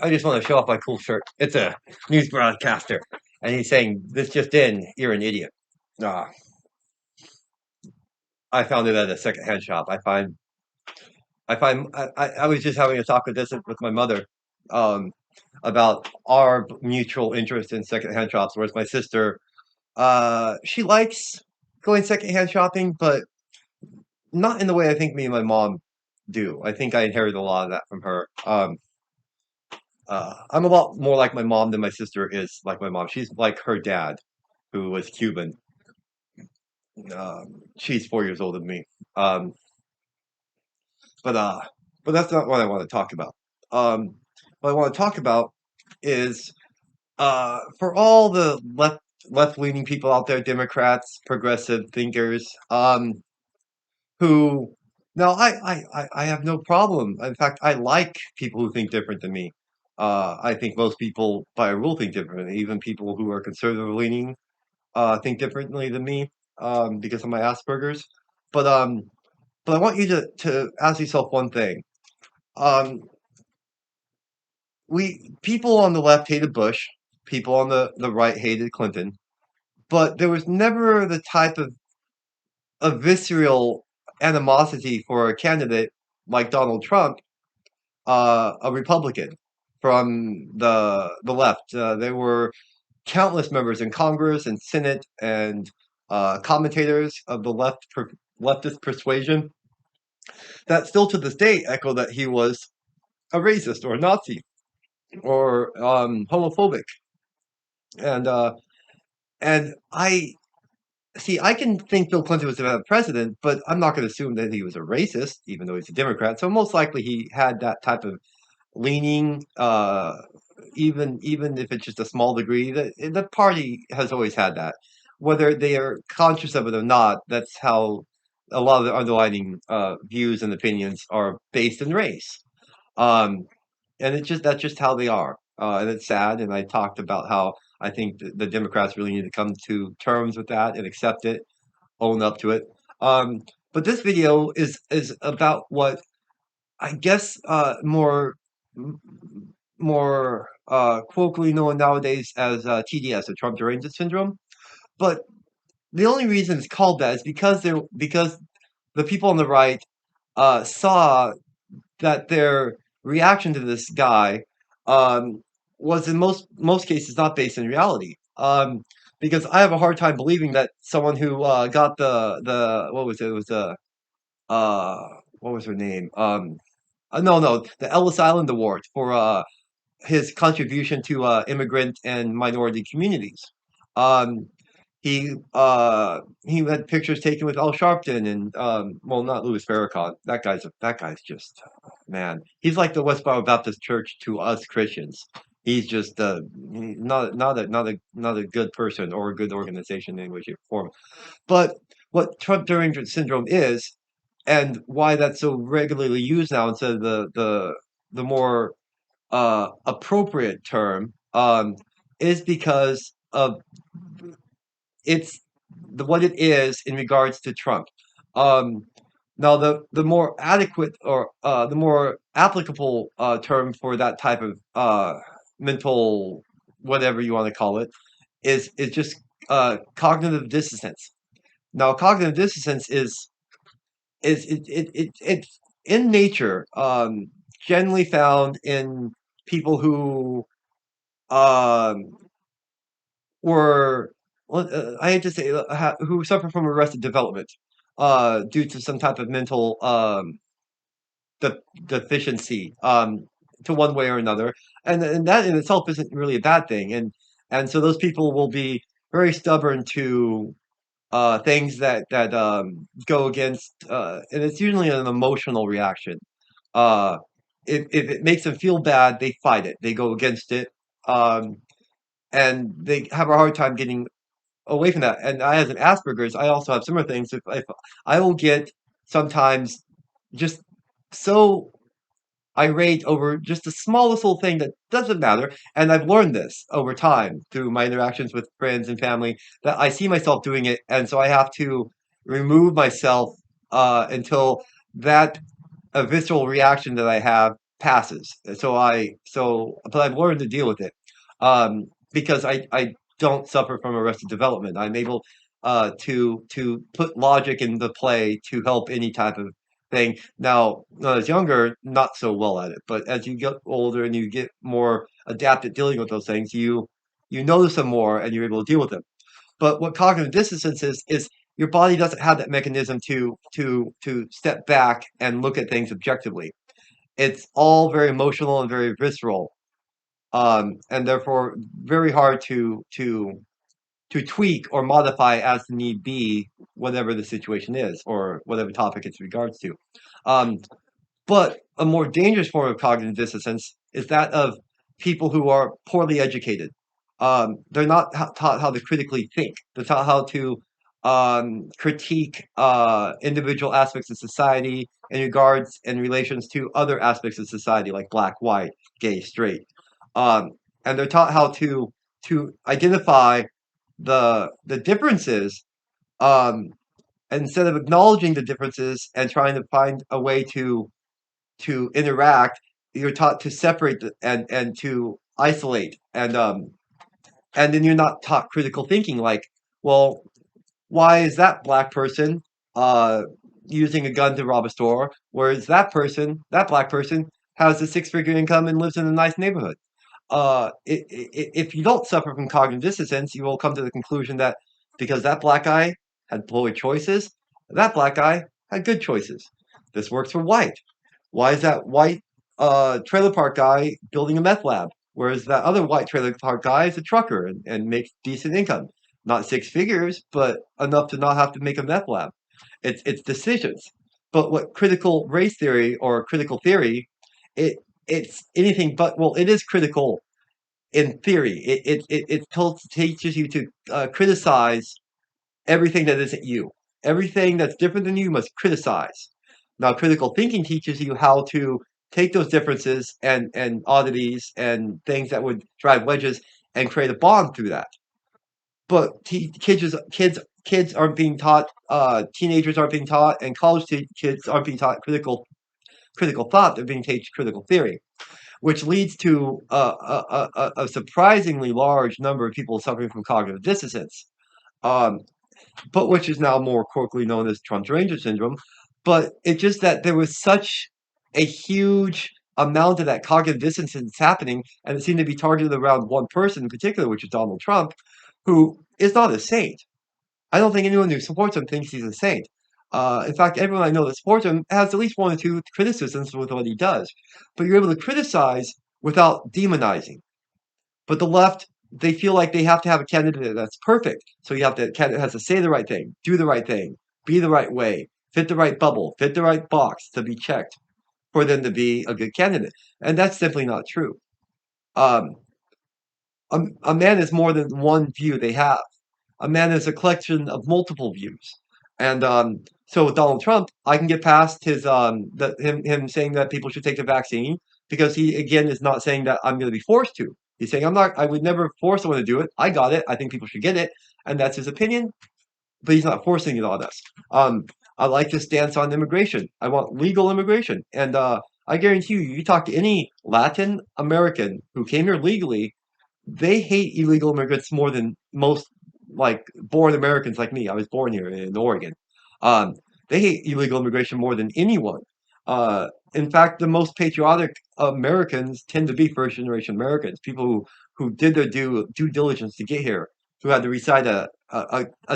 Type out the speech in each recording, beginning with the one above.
I just want to show off my cool shirt. It's a news broadcaster, and he's saying, "This just in, you're an idiot." Uh, I found it at a secondhand shop. I was just having a talk with my mother, um, about our mutual interest in secondhand shops. Whereas my sister, she likes going secondhand shopping, but not in the way I think me and my mom do. I think I inherited a lot of that from her. I'm a lot more like my mom than my sister is like my mom. She's like her dad, who was Cuban. She's 4 years older than me. Um, but uh, but that's not what I want to talk about. Um, what I want to talk about is for all the left leaning people out there, Democrats, progressive thinkers, who no, I have no problem. In fact, I like people who think different than me. I think most people, by a rule, think differently. Even people who are conservative leaning think differently than me because of my Asperger's. But um, but I want you to ask yourself one thing. Um, we people on the left hated Bush, people on the right hated Clinton, but there was never the type of visceral animosity for a candidate like Donald Trump, a Republican from the left. There were countless members in Congress and Senate and commentators of the leftist persuasion that still to this day echo that he was a racist or a Nazi or homophobic. And uh, and I see. I can think Bill Clinton was a bad president, but I'm not going to assume that he was a racist, even though he's a Democrat. So most likely he had that type of leaning, even if it's just a small degree. The party has always had that, whether they are conscious of it or not. That's how a lot of the underlying views and opinions are based in race. Um, and that's just how they are, and it's sad. And I talked about how I think the Democrats really need to come to terms with that and accept it, own up to it. Um, but this video is about what I guess m- more colloquially known nowadays as TDS, the Trump derangement syndrome. But the only reason it's called that is because the people on the right saw that their reaction to this guy um, was in most cases not based in reality. Because I have a hard time believing that someone who got the what was it? It was uh, what was her name? No, the Ellis Island Award for his contribution to immigrant and minority communities. Um, he had pictures taken with Al Sharpton and well, not Louis Farrakhan. That guy's just man. He's like the Westboro Baptist Church to us Christians. He's just not a good person or a good organization in any way, shape, or form. But what Trump Derangement syndrome is, and why that's so regularly used now instead of the more appropriate term, is because of it's what it is in regards to Trump. Um, Now, the more adequate or the more applicable term for that type of mental, whatever you want to call it, is just cognitive dissonance. Now, cognitive dissonance is it's in nature, generally found in people who um, were well, I hate to say who suffer from arrested development due to some type of mental deficiency to one way or another, and that in itself isn't really a bad thing, and so those people will be very stubborn to things that go against, and it's usually an emotional reaction. Uh, if it makes them feel bad, they fight it. They go against it, um, and they have a hard time getting away from that. And I, as an Asperger's, I also have similar things. If I will get sometimes just so irate over just the smallest little thing that doesn't matter. And I've learned this over time through my interactions with friends and family that I see myself doing it, and so I have to remove myself until that a visceral reaction that I have passes. But I've learned to deal with it, because I don't suffer from arrested development. I'm able to put logic into play to help any type of thing. Now, when I was younger, not so well at it, but as you get older and you get more adept at dealing with those things, you notice them more and you're able to deal with them. But what cognitive dissonance is your body doesn't have that mechanism to step back and look at things objectively. It's all very emotional and very visceral, and therefore very hard to tweak or modify as need be, whatever the situation is or whatever topic it's regards to. Um, but a more dangerous form of cognitive dissonance is that of people who are poorly educated. They're not taught how to critically think. They're taught how to critique individual aspects of society in regards and relations to other aspects of society, like black, white, gay, straight. Um, and they're taught how to identify the differences, um, instead of acknowledging the differences and trying to find a way to interact. You're taught to separate and to isolate, and then you're not taught critical thinking. Like, well, why is that black person uh using a gun to rob a store, whereas that black person, has a six-figure income and lives in a nice neighborhood? If you don't suffer from cognitive dissonance, you will come to the conclusion that because that black guy had poor choices, that black guy had good choices. This works for white. Why is that white trailer park guy building a meth lab, whereas that other white trailer park guy is a trucker and makes decent income? Not six figures, but enough to not have to make a meth lab. It's decisions. But what critical race theory or critical theory, it it's anything but, well, it is critical in theory. It teaches you to criticize everything that isn't you. Everything that's different than you must criticize. Now, critical thinking teaches you how to take those differences and oddities and things that would drive wedges and create a bond through that. But kids aren't being taught, teenagers aren't being taught, and kids aren't being taught critical thought. They're being taught critical theory, which leads to a surprisingly large number of people suffering from cognitive dissonance. Um, but which is now more colloquially known as Trump Ranger syndrome. But it's just that there was such a huge amount of that cognitive dissonance happening, and it seemed to be targeted around one person in particular, which is Donald Trump, who is not a saint. I don't think anyone who supports him thinks he's a saint. In fact, everyone I know that supports him has at least one or two criticisms with what he does. But you're able to criticize without demonizing. But the left, they feel like they have to have a candidate that's perfect. So you have to candidate has to say the right thing, do the right thing, be the right way, fit the right bubble, fit the right box to be checked for them to be a good candidate. And that's simply not true. Um, a man is more than one view they have. A man is a collection of multiple views. And so with Donald Trump, I can get past him saying that people should take the vaccine, because he again is not saying that I'm going to be forced to. He's saying I would never force someone to do it. I got it. I think people should get it, and that's his opinion. But he's not forcing it on us. I like this stance on immigration. I want legal immigration, and I guarantee you, you talk to any Latin American who came here legally, they hate illegal immigrants more than most, like, born Americans like me. I was born here in Oregon. Um, they hate illegal immigration more than anyone. In fact, the most patriotic Americans tend to be first generation Americans, people who did their due diligence to get here, who had to recite a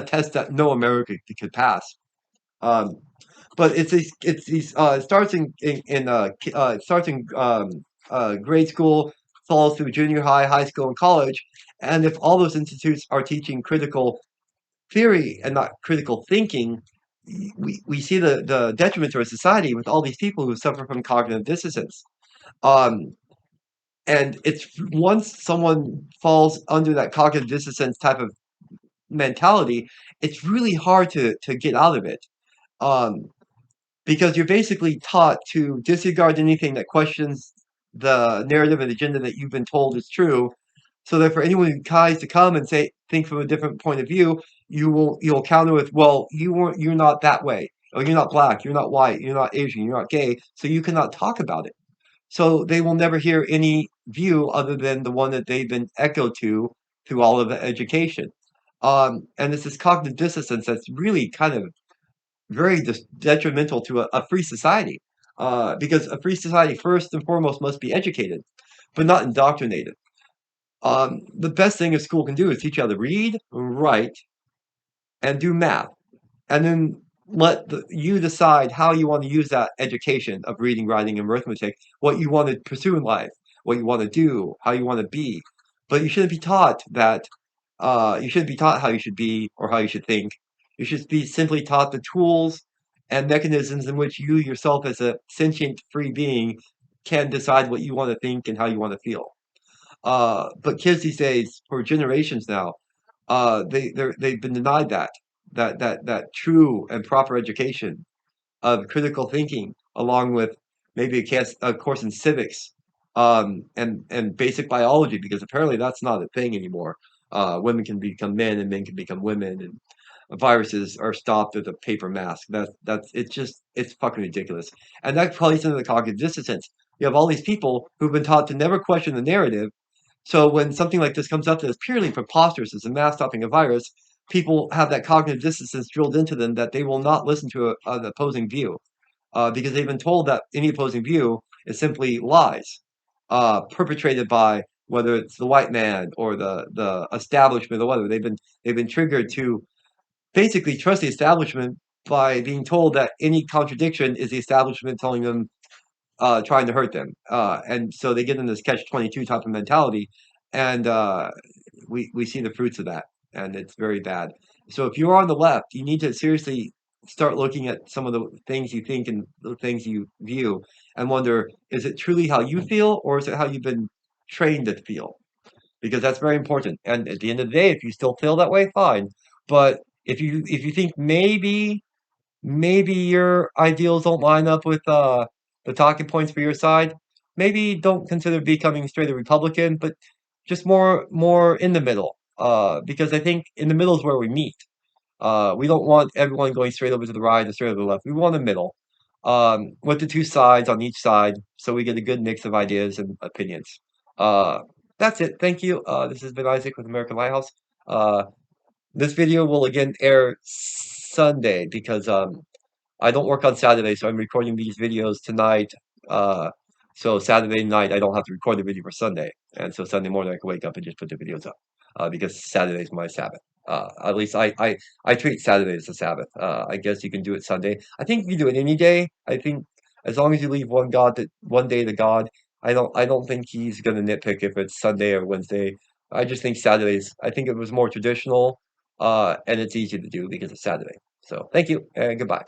test that no American could pass. Um, but it's these it starts it starts in grade school, follows through junior high, high school, and college. And if all those institutes are teaching critical theory and not critical thinking, we see the detriment to our society with all these people who suffer from cognitive dissonance. Um, and it's once someone falls under that cognitive dissonance type of mentality, it's really hard to get out of it. Um, because you're basically taught to disregard anything that questions the narrative and agenda that you've been told is true. So that for anyone who tries to come and say think from a different point of view, you'll counter with, well, you're not that way, or you're not black, you're not white, you're not Asian, you're not gay, so you cannot talk about it. So they will never hear any view other than the one that they've been echoed to through all of the education. And it's this cognitive dissonance that's really kind of very detrimental to a free society. Because a free society, first and foremost, must be educated, but not indoctrinated. The best thing a school can do is teach you how to read, write, and do math, and then let you decide how you want to use that education of reading, writing, and arithmetic, what you want to pursue in life, what you want to do, how you want to be. But you shouldn't be taught that. You shouldn't be taught how you should be or how you should think. You should be simply taught the tools and mechanisms in which you yourself, as a sentient free being, can decide what you want to think and how you want to feel. But kids these days, for generations now, they've been denied that true and proper education of critical thinking, along with maybe a course in civics, and basic biology, because apparently that's not a thing anymore. Women can become men and men can become women, and viruses are stopped with a paper mask. That's it's fucking ridiculous, and that plays into the cognitive dissonance. You have all these people who've been taught to never question the narrative, so when something like this comes up that is purely preposterous as a mass stopping a virus, people have that cognitive dissonance drilled into them that they will not listen to an opposing view, because they've been told that any opposing view is simply lies, perpetrated by whether it's the white man or the establishment or whatever. They've been triggered to basically trust the establishment by being told that any contradiction is the establishment telling them, trying to hurt them. And so they get in this catch-22 type of mentality, and we see the fruits of that, and it's very bad. So if you're on the left, you need to seriously start looking at some of the things you think and the things you view, and wonder, is it truly how you feel, or is it how you've been trained to feel? Because that's very important. And at the end of the day, if you still feel that way, fine. But if you think maybe your ideals don't line up with the talking points for your side, maybe don't consider becoming straight a Republican, but just more in the middle. Because I think in the middle is where we meet. We don't want everyone going straight over to the right or straight over to the left. We want a middle, with the two sides on each side, so we get a good mix of ideas and opinions. Uh, that's it. Thank you. This has been Isaac with American Lighthouse. Uh, this video will again air Sunday because I don't work on Saturday, so I'm recording these videos tonight. Uh, so Saturday night I don't have to record the video for Sunday, and so Sunday morning I can wake up and just put the videos up. Because Saturday's my Sabbath. At least I treat Saturday as a Sabbath. I guess you can do it Sunday. I think you can do it any day. I think as long as you leave one day to God, I don't think he's gonna nitpick if it's Sunday or Wednesday. I just think Saturdays. I think it was more traditional, and it's easy to do because it's Saturday. So thank you and goodbye.